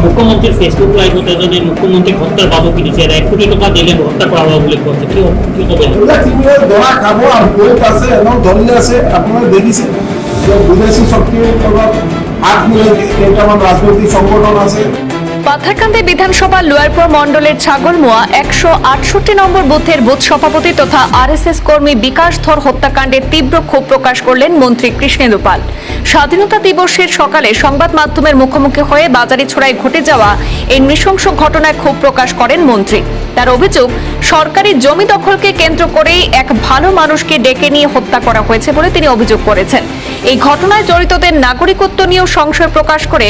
মুখ্যমন্ত্রীর ফেসবুক লাইভত এজনে মুখ্যমন্ত্রী হত্যার বাবুকি দিছে 1 কোটি টাকা দিলে হত্যা করা হবে বলে বলছে কি হবে ধরা খাবো আর কোর্ট আছে এবং দলিল আছে আপনারা দেখেছেন যে বিদেশি শক্তির হাত মিলে কেইটামান রাজনৈতিক সংগঠন আছে। পাথারকান্দি বিধানসভা লোয়ারপুর মণ্ডলের ছাগলমুয়া 168 নম্বর বুথের বুথ সভাপতি তথা আরএসএস কর্মী বিকাশ ধর হত্যাকাণ্ডে তীব্র ক্ষোভ প্রকাশ করলেন মন্ত্রী কৃষ্ণেন্দু পাল। স্বাধীনতা দিবসের সকালে সংবাদ মাধ্যমের মুখোমুখি হয়ে বাজারিছড়ায় ঘটে যাওয়া এই নৃশংস ঘটনায় ক্ষোভ প্রকাশ করেন মন্ত্রী। তার অভিযোগ, সরকারি জমি দখলকে কেন্দ্র করেই এক ভালো মানুষকে ডেকে নিয়ে হত্যা করা হয়েছে বলে তিনি অভিযোগ করেছেন। এই ঘটনায় জড়িতদের নাগরিকত্ব নিয়েও সংশয় প্রকাশ করে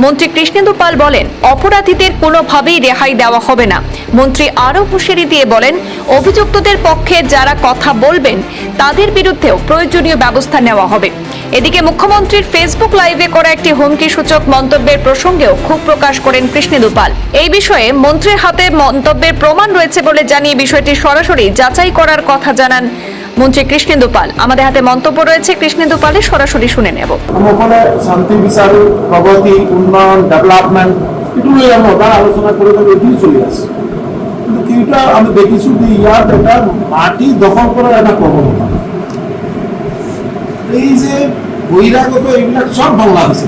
মন্ত্রী কৃষ্ণেন্দু পাল বলেন, অপরাধীদের কোনোভাবেই রেহাই দেওয়া হবে না। মন্ত্রী আরও হুঁশিয়ারি দিয়ে বলেন, অভিযুক্তদের পক্ষে যারা কথা বলবেন তাদের বিরুদ্ধেও প্রয়োজনীয় ব্যবস্থা নেওয়া হবে। এদিকে মুখ্যমন্ত্রীর ফেসবুক লাইভে করা একটি হুমকি সূচক মন্তব্যের প্রসঙ্গেও ক্ষোভ প্রকাশ করেন কৃষ্ণেন্দু পাল। এই বিষয়ে মন্ত্রীর হাতে মন্তব্যের প্রমাণ রয়েছে বলে জানিয়ে বিষয়টি সরাসরি যাচাই করার কথা জানান মন্ত্রী কৃষ্ণেন্দু পাল। আমাদের হাতে মন্তব্য রয়েছে কৃষ্ণেন্দু পালের, সরাসরি শুনে নেব। ওখানে শান্তি বিচার, প্রগতি, উন্নয়ন, ডেভেলপমেন্ট এগুলো আমরা আলোচনা করে এটি চলে আসে। কিন্তু কিটা আমি দেখিছি যে ইয়ার একটা মাটি দখল করার একটা প্রবণতা, এই যে বহিরাগত এইবিলাক সব বাংলাদেশে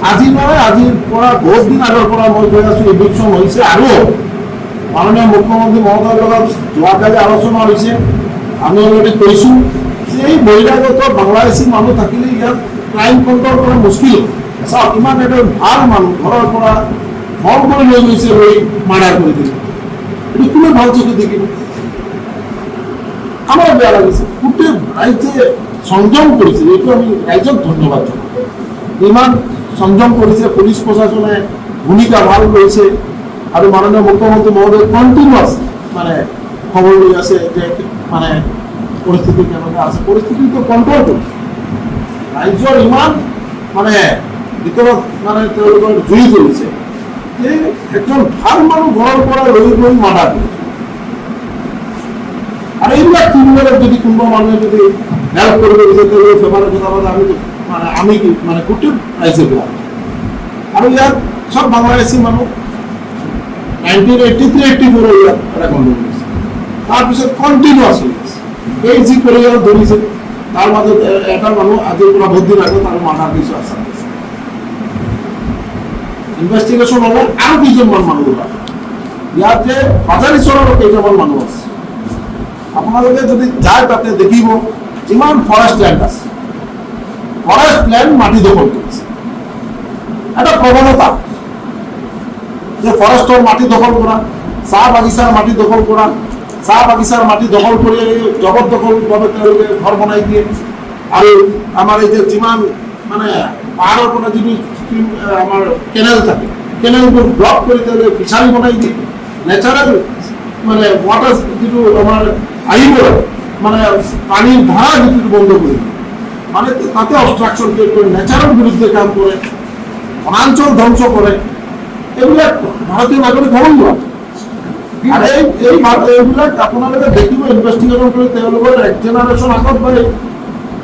আজি নয়, আজিৰ পৰা বহুত দিন আগৰ পৰা মই কৈ আছো ইলেকশ্যন হৈছে আৰু মাননীয় মুখ্যমন্ত্ৰী মহোদয়ৰ লগত যোৱাকালি আলোচনা হৈছে। আমি অলৰেডি কৈছো যে এই বহিৰাগত বাংলাদেশী মানুহ থাকিলে ইয়াত ক্ৰাইম কণ্ট্ৰল কৰা মুস্কিল। চাওক, ইমান এজন ভাল মানুহ ঘৰৰ পৰা ফল কৰি লৈ গৈছে, লৈ মাৰ্ডাৰ কৰি দিলে, এইটো কোনে ভাল চকু দেখিব? আমাৰ বেয়া লাগিছে। গোটেই ৰাইজে সংযম কৰিছে, এইটো আমি ৰাইজক ধন্যবাদ জনাওঁ। ইমান সংযম কৰিছে, পুলিচ প্ৰশাসনে ভূমিকা ভাল লৈছে আৰু মাননীয় মুখ্যমন্ত্ৰী মহোদয় কণ্টিনিউৱাছ মানে খবৰ লৈ আছে যে মানে পৰিস্থিতি কেনেকুৱা আছে, পৰিস্থিতিটো কণ্ট্ৰল কৰিছে। ৰাইজৰ ইমান মানে ভিতৰত মানে তেওঁলোকৰ জুই জ্বলিছে যে একজন ভাল মানুহ ঘৰৰ পৰা লৈ গৈ মাৰ্ডাৰ কৰিছে। আৰু এইবিলাক ক্ৰিমিনেলক যদি কোনোবা মানুহে যদি হেল্প কৰিব বিচাৰে তেওঁলোকে ফেভাৰৰ কথা মানে আমি কি মানে গোটেই ৰাইজে বেয়া। আৰু ইয়াত সব বাংলাদেশী মানুহ 1983-84 ইয়াত এটা গণ্ডগোল হৈছে, তাৰপিছত কণ্টিনিউৱাছ হৈ আছে। এই যি কৰি ধৰিছে তাৰ মাজত এটা মানুহ আজিৰ পৰা বহুত দিন আগত আৰু মাৰ্ডাৰ কিছু আছে। ইনভেষ্টিগেশ্যন হ'লে আৰু কেইজনমান মানুহ ওলাব। ইয়াতে বাজাৰিচৰৰ কেইটামান মানুহ আছে, আপোনালোকে যদি যায় তাতে দেখিব যিমান ফৰেষ্ট লেণ্ড আছে, ফৰেষ্ট লেণ্ড মাটি দখল কৰিছে। এটা প্ৰৱণতা যে ফৰেষ্টৰ মাটি দখল কৰা, চাহ বাগিচাৰ মাটি দখল কৰা, চাহ বাগিচাৰ মাটি দখল কৰি জবৰদখলভাৱে তেওঁলোকে ঘৰ বনাই দিয়ে। আৰু আমাৰ এই যে যিমান মানে পাহাৰৰ পৰা যিটো আমাৰ কেনেল থাকে, কেনেলবোৰ ব্লক কৰি তেওঁলোকে ফিচাৰী বনাই দিয়ে। নেচাৰেল মানে ৱাটাৰ যিটো আমাৰ আহিব মানে পানীৰ ধাৰা যিটো বন্ধ কৰি মানে তাতে অবষ্ট্ৰাকশ্যন ক্ৰিয়েট কৰি নেচাৰৰ বিৰুদ্ধে কাম কৰে, বনাঞ্চল ধ্বংস কৰে। এইবিলাক ভাৰতীয় নাগৰিক হ'ব নোৱাৰে। আৰু এইবিলাক আপোনালোকে দেখিব, ইনভেষ্টিগেশ্যন কৰি তেওঁলোকৰ এক জেনেৰেশ্যন আগত গৈ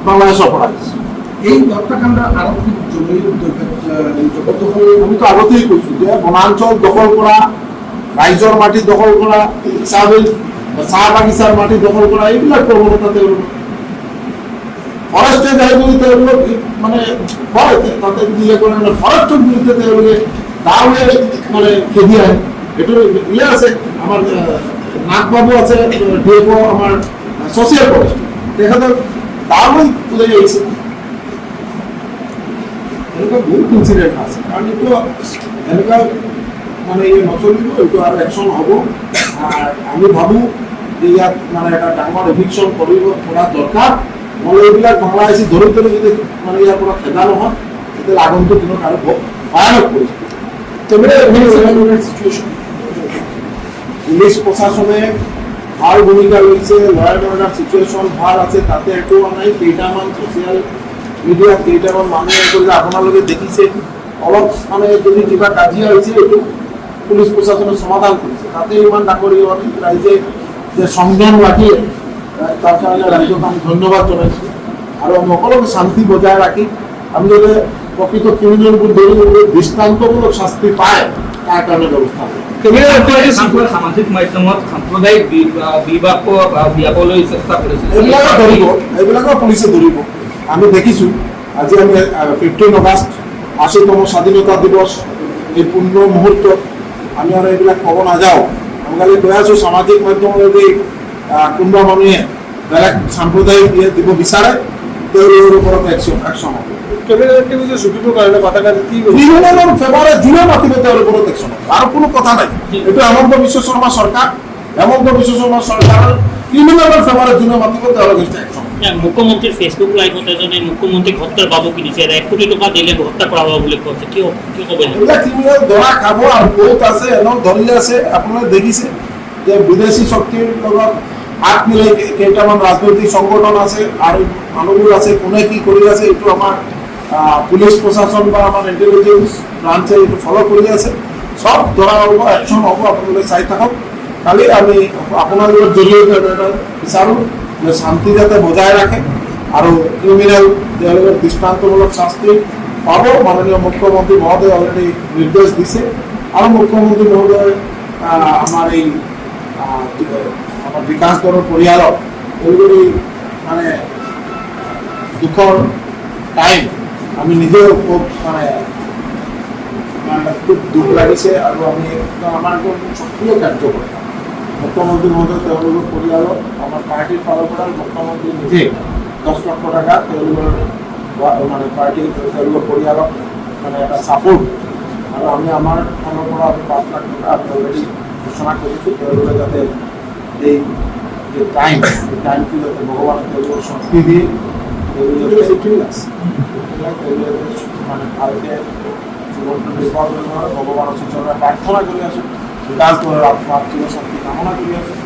বাংলাদেশৰ পৰা এই হত্যাকাণ্ড আৰক্ষী জমিৰ জবৰদখল আমিতো আগতেই কৈছোঁ যে বনাঞ্চল দখল কৰা, ৰাইজৰ মাটি দখল কৰা, চাহ বাগিচাৰ মাটি দখল কৰা, এইবিলাক প্ৰৱণতা তেওঁলোকৰ। ফৰেষ্টে যাই যদি তেওঁলোক মানে হয় তাতে যদি কৰে মানে ফৰেষ্টৰ বিৰুদ্ধে তেওঁলোকে গাঁৱে মানে খেদি আহে। এইটো ইয়ে আছে, আমাৰ নাগবাবু আছে ডিএফঅ আমাৰ ছ'চিয়েল ফৰেষ্ট, তেখেতক গাঁৱলৈ ওলাই আহিছে। এনেকুৱা বহুত ইনচিডেণ্ট আছে, কাৰণ এইটো এনেকুৱা মানে ইয়ে নচলিব, এইটো আৰু একশ্যন হ'ব। আমি ভাবোঁ যে ইয়াত মানে এটা ডাঙৰ এভিকশ্যন কৰিব পৰা দৰকাৰ। নহ'লে এইবিলাক বাংলাদেশী ধৰি ধৰি যদি মানে ইয়াৰ পৰা খেদা নহয়, তেতিয়াহ'লে আগন্তুক দিনত আৰু ভয়ানক পৰিস্থিতি। পুলিচ প্ৰশাসনে ভাল ভূমিকা লৈছে, ল এণ্ড অৰ্ডাৰ চিটুৱেশ্যন ভাল আছে, তাতে একো নাই। কেইটামান ছ'চিয়েল মিডিয়াত কেইটামান মানুহে কৰিলে আপোনালোকে দেখিছে, অলপ মানে যদি কিবা কাজিয়া হৈছে এইটো পুলিচ প্ৰশাসনে সমাধান কৰিছে। তাতে ইমান ডাঙৰ ৰাইজে যে সংযম ৰাখি তাৰ কাৰণে ৰাইজক আমি ধন্যবাদ জনাইছোঁ। আৰু আমি সকলোকে শান্তি বজাই ৰাখি আমি যাতে প্ৰকৃত ক্ৰিমিনালগুলো দৃষ্টান্তমূলক শাস্তি পায় তাৰ কাৰণে ব্যবস্থা হবে। সামাজিক মাধ্যমত সাম্প্ৰদায়িক বিবাহ বিয়াবলৈ চেষ্টা কৰিছিল এইবিলাকো পুলিচে ধৰিব। আমি দেখিছো আজি আমি 15 আগষ্ট 80তম স্বাধীনতা দিৱস এই পূৰ্ণ মুহূৰ্তত আমি আৰু এইবিলাক ক'ব নাযাওঁ। আমি কালি কৈ আছো সামাজিক মাধ্যমত যদি কোনোবা মানুহে বেলেগ সাম্প্ৰদায়িক দিব বিচাৰে তেওঁলোকৰ ওপৰত একশ্যন হ'ব। ক্রিমিনালের ফেভারে জুড়ে মাতিব তার উপর দেখছেন আর কোনো কথা নাই। এটা হেমন্ত বিশ্ব শর্মা সরকার, হেমন্ত বিশ্ব শর্মা সরকার ক্রিমিনালের ফেভারে জুড়ে মাতিব তার একশন। মুখ্যমন্ত্রীর ফেসবুক লাইভত এজনে মুখ্যমন্ত্রী হত্যার বাবুকি দিছে 1 কোটি টাকা দিলে হত্যা করা হবে বলে কৈছে। কি কবে এটা ক্রিমিনাল ধরা খাব আর বহুত আছে এনে ধরি আছে। আপনারা দেখিছে যে বিদেশি শক্তির লগত হাত মিলাই কেইটামান রাজনৈতিক সংগঠন আছে আর মানুষগুলো আছে কোনে কি করে আছে একটু আমার পুলিশ প্রশাসন বা আমার ইন্টেলিজেন্স ব্রাঞ্চে একটু ফলো করে আছে। সব ধরা হব, একশন হব। আপনাদের চাই থাকক। খালি আমি আপনাদের জড়িয়ে বিচারো যে শান্তি যাতে বজায় রাখে আর ক্রিমিনাল দৃষ্টান্তমূলক শাস্তি পাব। মাননীয় মুখ্যমন্ত্রী মহোদয় অলরেডি নির্দেশ দিছে আর মুখ্যমন্ত্রী মহোদয় আমার এই আমার বিকাশ দলের পরিয়ালক এইগুলি মানে দুঃখর টাইম আমি নিজেও খুব মানে খুব দুঃখ লাগিছে আর আমি আমার একদম সক্রিয় কার্য করি। মুখ্যমন্ত্রী মহোদয় তেওঁলোকৰ পৰিয়ালক আমাৰ পাৰ্টিৰ ফালৰ পৰা মুখ্যমন্ত্ৰী নিজে 10 লক্ষ টাকা তেওঁলোকৰ মানে পাৰ্টি তেওঁলোকৰ পৰিয়ালক মানে এটা সাপোৰ্ট আৰ আমি আমাৰ ফালৰ পৰা আমি 5 লাখ টাকা আমি অলৰেডি ঘোষণা কৰেছি। তেওঁলোকে যাতে এই যে টাইমটি যাতে ভগবানেৰ তেওঁলোকৰ শক্তি দিয়ে মানে ভাৰতে জীবনটা নিৰ্বাচন ভগবান চৰণে প্ৰাৰ্থনা কৰে আসুন। বিকাশ দলেৰ আত্মীয় শক্তি কামনা কৰে আসুন।